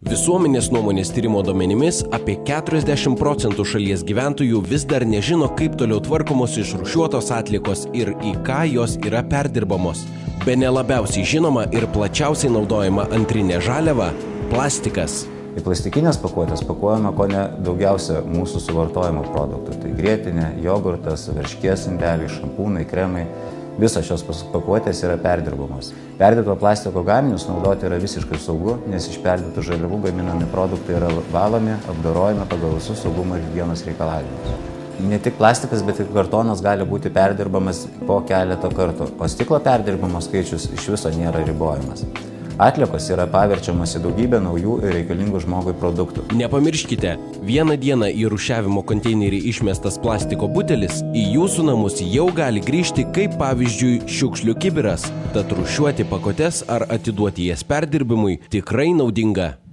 Visuomenės nuomonės tyrimo duomenimis apie 40% šalies gyventojų vis dar nežino, kaip toliau tvarkomos išrūšiuotos atliekos ir į ką jos yra perdirbamos. Bene labiausiai žinoma ir plačiausiai naudojama antrinė žaliava – plastikas. Į plastikinės pakuotės pakuojama kone daugiausia mūsų suvartojimo produktų. Tai grietinė, jogurtas, varškės indeliai, šampūnai, kremai. Visos šios pakuotės yra perdirbamos. Perdirbto plastiko gaminius naudoti yra visiškai saugu, nes iš perdirbtų žaliavų gaminami produktai yra valomi, apdorojami pagal visus saugumo ir higienos reikalavimus. Ne tik plastikas, bet ir kartonas gali būti perdirbamas po keletą kartų, o stiklo perdirbamo skaičius iš viso nėra ribojamas. Atliekos yra paverčiamos į daugybę naujų ir reikalingų žmogui produktų. Nepamirškite, vieną dieną į rūšiavimo konteinerį išmestas plastiko butelis į jūsų namus jau gali grįžti kaip pavyzdžiui šiukšlių kibiras. Tad rūšiuoti pakuotes ar atiduoti jas perdirbimui tikrai naudinga.